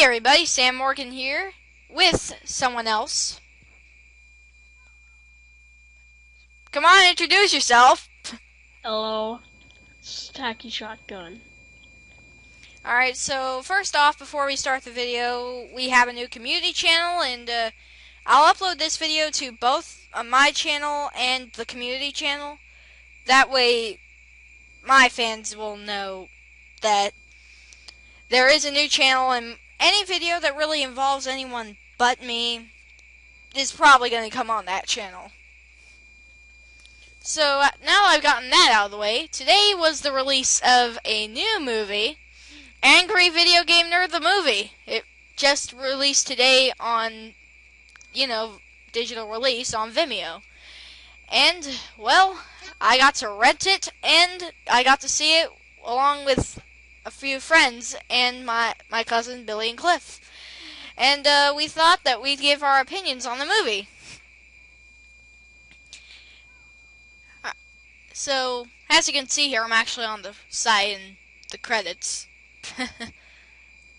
everybody, Sam Morgan here with someone else. Come on, introduce yourself. Hello, it's Tackyshotgun. Alright, so first off, before we start the video, we have a new community channel, and I'll upload this video to both my channel and the community channel. That way, my fans will know that there is a new channel, and any video that really involves anyone but me is probably going to come on that channel. So now I've gotten that out of the way, today was the release of a new movie, Angry Video Game Nerd the Movie. It just released today on, digital release on Vimeo. And, well, I got to rent it, and I got to see it along with a few friends and my cousin Billy and Cliff. And we thought that we'd give our opinions on the movie. So, as you can see here, I'm actually on the side in the credits.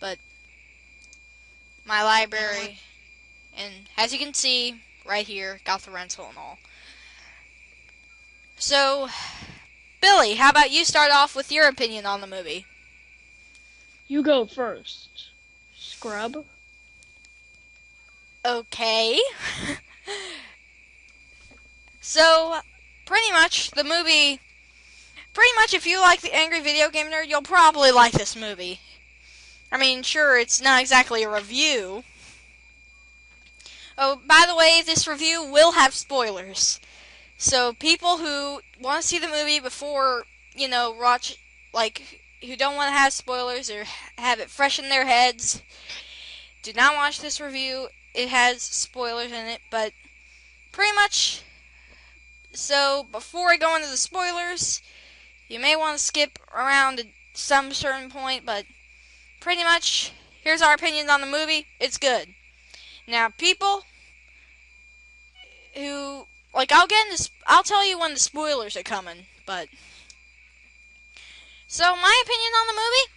But, my library, and as you can see, right here, got the rental and all. So, Billy, how about you start off with your opinion on the movie? You go first, scrub. Okay. So, pretty much, the movie... Pretty much, if you like the Angry Video Game Nerd, you'll probably like this movie. I mean, sure, it's not exactly a review. Oh, by the way, this review will have spoilers. So, people who want to see the movie before, watch, who don't want to have spoilers or have it fresh in their heads, do not watch this review. It has spoilers in it, but pretty much, so before I go into the spoilers, you may want to skip around at some certain point, but pretty much, here's our opinions on the movie. It's good. Now, people who, I'll tell you when the spoilers are coming, but, so my opinion on the movie?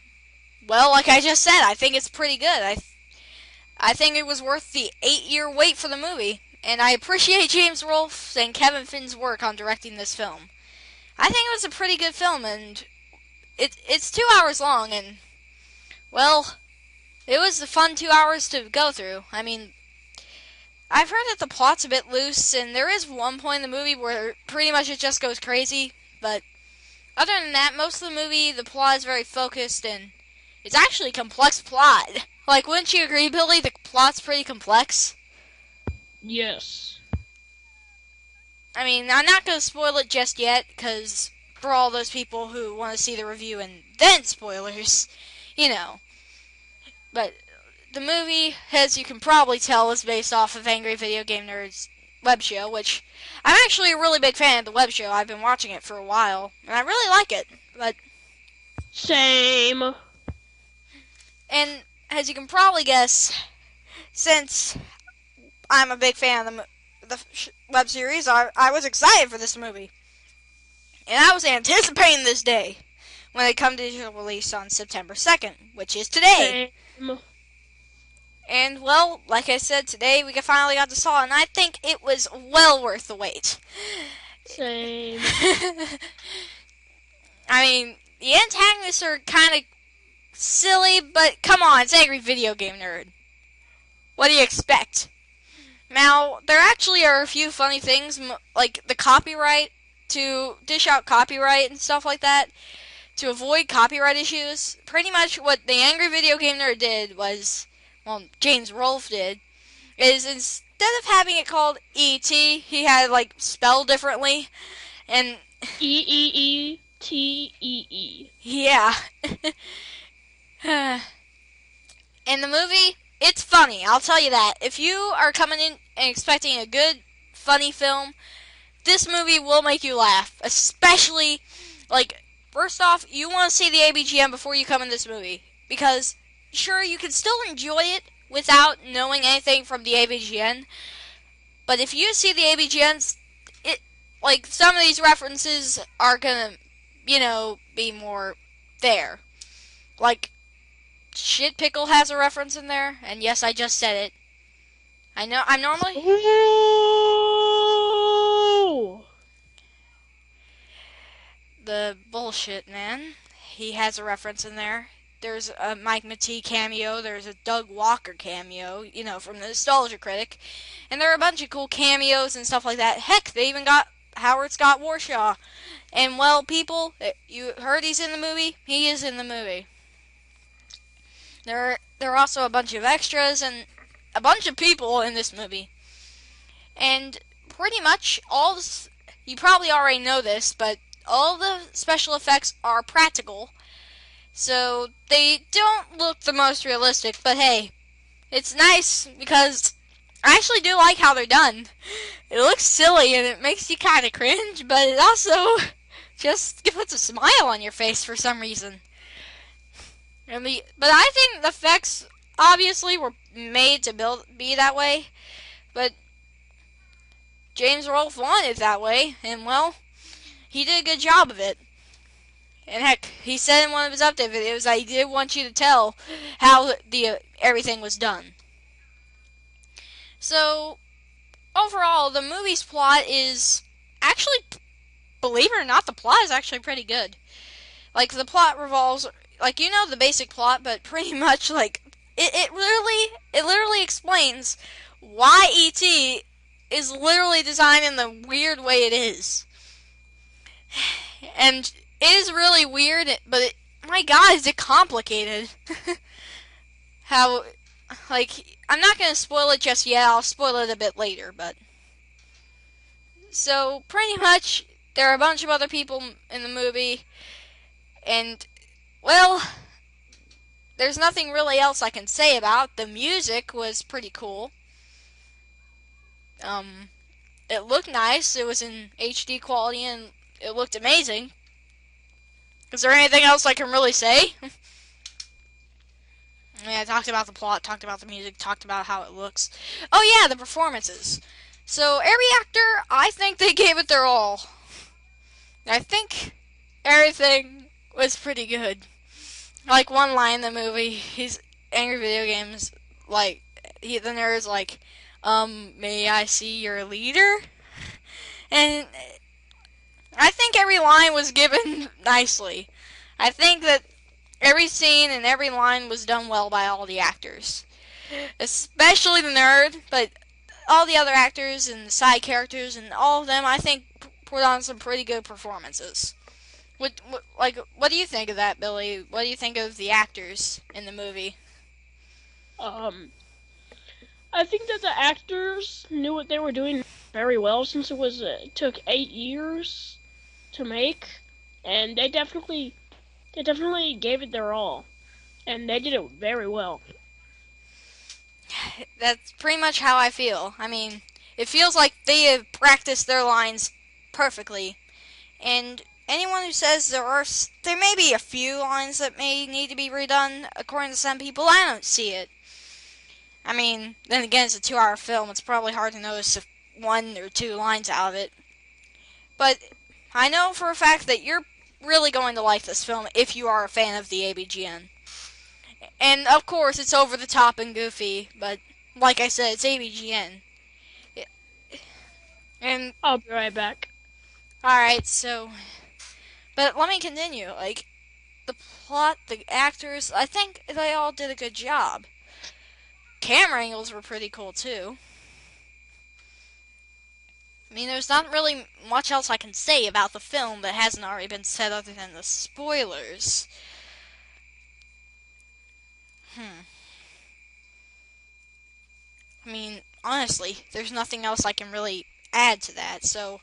Well, like I just said, I think it's pretty good. I think it was worth the 8-year wait for the movie, and I appreciate James Rolfe and Kevin Finn's work on directing this film. I think it was a pretty good film, and it's 2 hours long, and, well, it was a fun 2 hours to go through. I mean, I've heard that the plot's a bit loose, and there is one point in the movie where pretty much it just goes crazy, but other than that, most of the movie, the plot is very focused, and it's actually a complex plot. Like, wouldn't you agree, Billy? The plot's pretty complex. Yes. I mean, I'm not going to spoil it just yet, because for all those people who want to see the review and then spoilers, But the movie, as you can probably tell, is based off of Angry Video Game Nerd's web show, which I'm actually a really big fan of the web show. I've been watching it for a while, and I really like it. But Same. And as you can probably guess, since I'm a big fan of the web series, I was excited for this movie. And I was anticipating this day when it come to digital release on September 2nd, which is today. Same. And, well, like I said, today we finally got to saw it, and I think it was well worth the wait. Same. I mean, the antagonists are kind of silly, but come on, it's Angry Video Game Nerd. What do you expect? Now, there actually are a few funny things, like the copyright, to dish out copyright and stuff like that, to avoid copyright issues. Pretty much what the Angry Video Game Nerd did was, well, James Rolfe did, is instead of having it called E.T., he had it, spelled differently, and... E-E-E-T-E-E. Yeah. In the movie, it's funny, I'll tell you that. If you are coming in and expecting a good, funny film, this movie will make you laugh. Especially, first off, you want to see the ABGM before you come in this movie. Because, sure, you can still enjoy it without knowing anything from the ABGN. But if you see the ABGNs, some of these references are gonna, be more there. Shit Pickle has a reference in there, and yes, I just said it. I know. I'm normally Ooh! the bullshit man. He has a reference in there. There's a Mike Matee cameo. There's a Doug Walker cameo. You know, from the Nostalgia Critic, and there are a bunch of cool cameos and stuff like that. Heck, they even got Howard Scott Warshaw. And well, people, you heard he's in the movie. He is in the movie. There are also a bunch of extras and a bunch of people in this movie. And pretty much all this, you probably already know this, but all the special effects are practical. So they don't look the most realistic, but hey, it's nice because I actually do like how they're done. It looks silly and it makes you kind of cringe, but it also just puts a smile on your face for some reason. But I think the effects obviously were made to be that way, but James Rolfe wanted it that way, and well, he did a good job of it. And heck, he said in one of his update videos that he did want you to tell how the everything was done. So overall, the movie's plot is actually, believe it or not, the plot is actually pretty good. Like, the plot revolves, like, you know the basic plot, but pretty much, like, it literally explains why E.T. is literally designed in the weird way it is. And it is really weird, but my god, is it complicated. How, like, I'm not going to spoil it just yet, I'll spoil it a bit later, but. So, pretty much, there are a bunch of other people in the movie, and, well, there's nothing really else I can say about. The music was pretty cool. It looked nice. It was in HD quality and it looked amazing. Is there anything else I can really say? Yeah, I talked about the plot, talked about the music, talked about how it looks. Oh yeah, the performances. So every actor, I think they gave it their all. I think everything was pretty good. Like one line in the movie, he's Angry Video Games, like, the nerd's like, may I see your leader? And I think every line was given nicely. I think that every scene and every line was done well by all the actors. Especially the nerd, but all the other actors and the side characters and all of them, I think, put on some pretty good performances. What do you think of that, Billy? What do you think of the actors in the movie? I think that the actors knew what they were doing very well since it took 8 years to make, and they definitely gave it their all, and they did it very well. That's pretty much how I feel. I mean, it feels like they have practiced their lines perfectly, and anyone who says there may be a few lines that may need to be redone, according to some people, I don't see it. I mean, then again, it's a 2-hour film. It's probably hard to notice if 1 or 2 lines out of it. But I know for a fact that you're really going to like this film if you are a fan of the ABGN. And of course, it's over the top and goofy, but like I said, it's ABGN. And I'll be right back. alright, so, but let me continue. Like, the plot, the actors, I think they all did a good job. Camera angles were pretty cool too. I mean, there's not really much else I can say about the film that hasn't already been said other than the spoilers. I mean, honestly, there's nothing else I can really add to that, so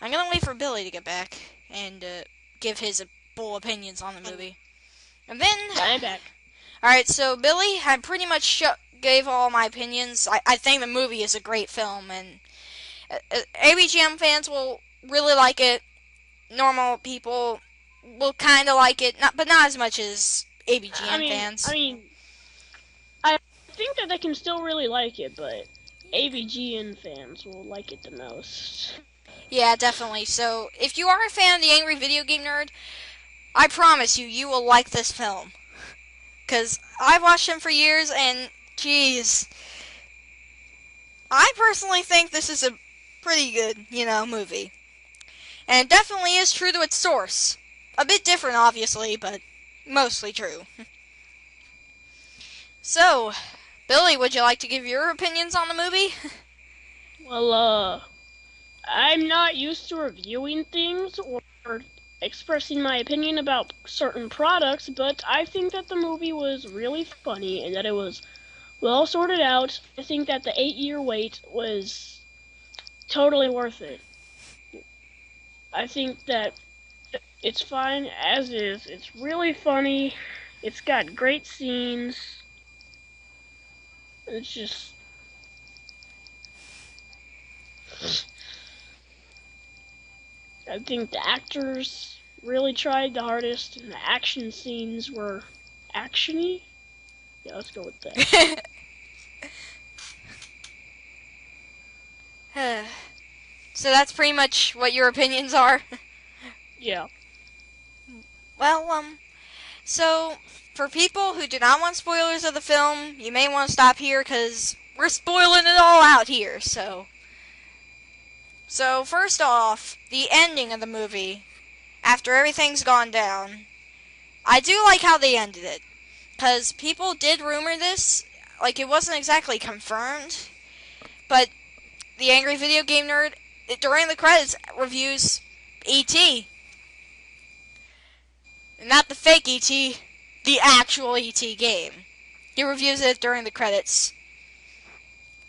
I'm gonna wait for Billy to get back and give his full opinions on the movie. And then, I'm back. alright, so Billy, I pretty much gave all my opinions. I think the movie is a great film, and ABGM fans will really like it. Normal people will kind of like it, but not as much as ABGM fans. I think that they can still really like it, but ABGN fans will like it the most. Yeah, definitely. So, if you are a fan of the Angry Video Game Nerd, I promise you, you will like this film. because I've watched him for years, and geez, I personally think this is a pretty good, movie. And it definitely is true to its source. A bit different, obviously, but mostly true. So, Billy, would you like to give your opinions on the movie? Well, I'm not used to reviewing things or expressing my opinion about certain products, but I think that the movie was really funny and that it was well sorted out. I think that the 8-year wait was totally worth it. I think that it's fine as is. It's really funny. It's got great scenes. It's just I think the actors really tried the hardest, and the action scenes were actiony. Yeah, let's go with that. So that's pretty much what your opinions are? Yeah. Well, so for people who do not want spoilers of the film, you may want to stop here because we're spoiling it all out here, so first off, the ending of the movie, after everything's gone down, I do like how they ended it. Because people did rumor this, like it wasn't exactly confirmed, but the Angry Video Game Nerd, during the credits, reviews E.T. Not the fake E.T., the actual E.T. game. He reviews it during the credits.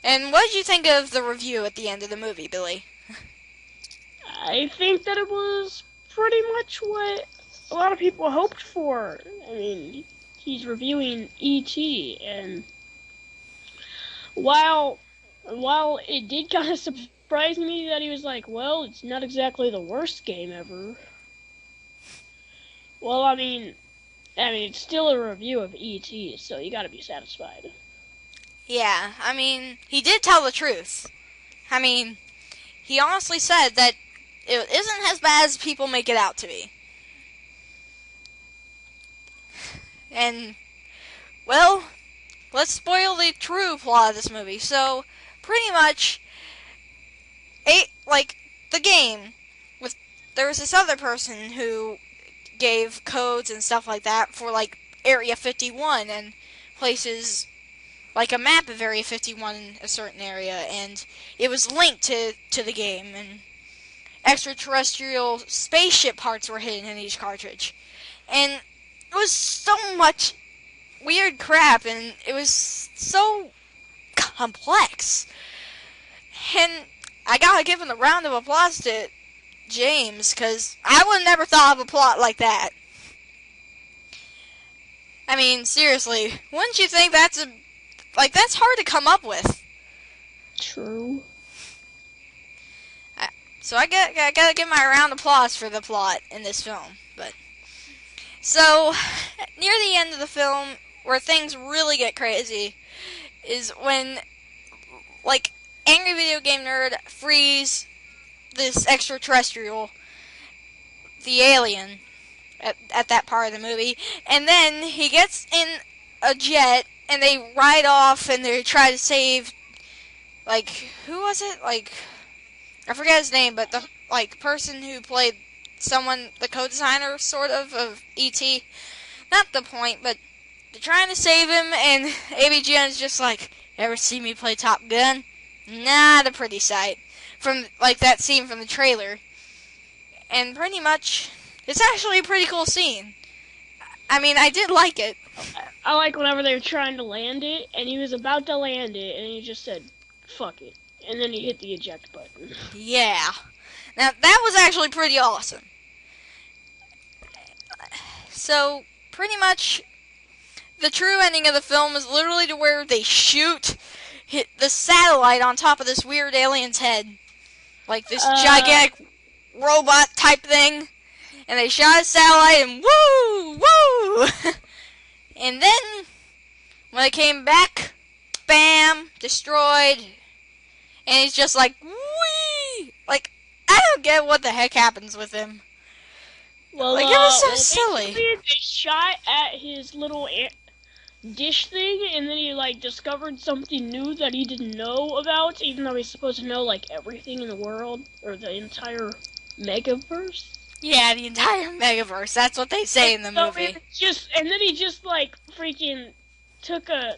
And what did you think of the review at the end of the movie, Billy? I think that it was pretty much what a lot of people hoped for. I mean, he's reviewing E.T. and while it did kind of surprise me that he was like, well, it's not exactly the worst game ever. Well, I mean, it's still a review of E.T., so you gotta be satisfied. Yeah, I mean, he did tell the truth. I mean, he honestly said that it isn't as bad as people make it out to be. And, well, let's spoil the true plot of this movie. So, pretty much, the game, there was this other person who gave codes and stuff like that for, Area 51 and places, like a map of Area 51 in a certain area, and it was linked to the game, and extraterrestrial spaceship parts were hidden in each cartridge. And it was so much weird crap, and it was so complex. And I gotta give him a round of applause to James, because I would have never thought of a plot like that. I mean, seriously, wouldn't you think that's hard to come up with? True. So I gotta give my round of applause for the plot in this film. But so near the end of the film, where things really get crazy, is when Angry Video Game Nerd frees this extraterrestrial, the alien, at that part of the movie, and then he gets in a jet and they ride off and they try to save, who was it? I forget his name, but the person who played the co-designer sort of E.T. Not the point, but they're trying to save him, and ABGN's just like, ever see me play Top Gun? Not a pretty sight. From that scene from the trailer. And pretty much, it's actually a pretty cool scene. I mean, I did like it. I like whenever they were trying to land it, and he was about to land it, and he just said, fuck it. And then he hit the eject button. Yeah. Now, that was actually pretty awesome. So, pretty much, the true ending of the film is literally to where they hit the satellite on top of this weird alien's head. Like this gigantic robot type thing. And they shot a satellite and woo! Woo! And then, when they came back, bam! Destroyed. And he's just like, wee! I don't get what the heck happens with him. Well, it was so silly. They shot at his little dish thing, and then he like discovered something new that he didn't know about, even though he's supposed to know like everything in the world or the entire megaverse. Yeah, the entire megaverse. That's what they say And in the so movie. and then he just like freaking took a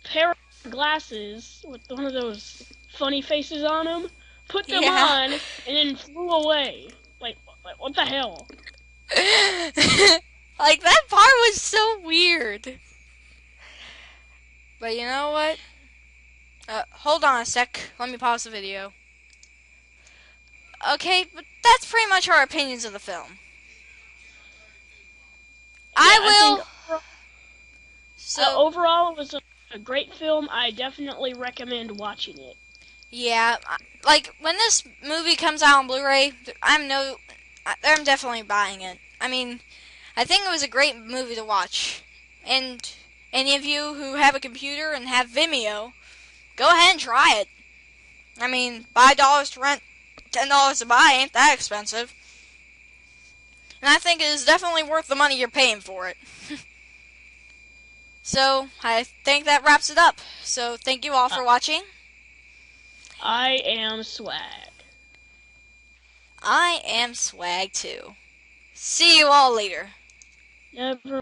pair of glasses with one of those funny faces on them, put them Yeah. on, and then flew away. Like what the hell? Like, that part was so weird. But you know what? Hold on a sec. Let me pause the video. Okay, but that's pretty much our opinions of the film. Yeah, I I think will. So, overall it was a great film. I definitely recommend watching it. yeah, like when this movie comes out on Blu-ray, I'm definitely buying it. I mean, I think it was a great movie to watch. And any of you who have a computer and have Vimeo, go ahead and try it. I mean, $5 to rent, $10 to buy ain't that expensive. And I think it is definitely worth the money you're paying for it. So, I think that wraps it up. So, thank you all Uh, for watching. I am swag. I am Swag too. See you all later. Never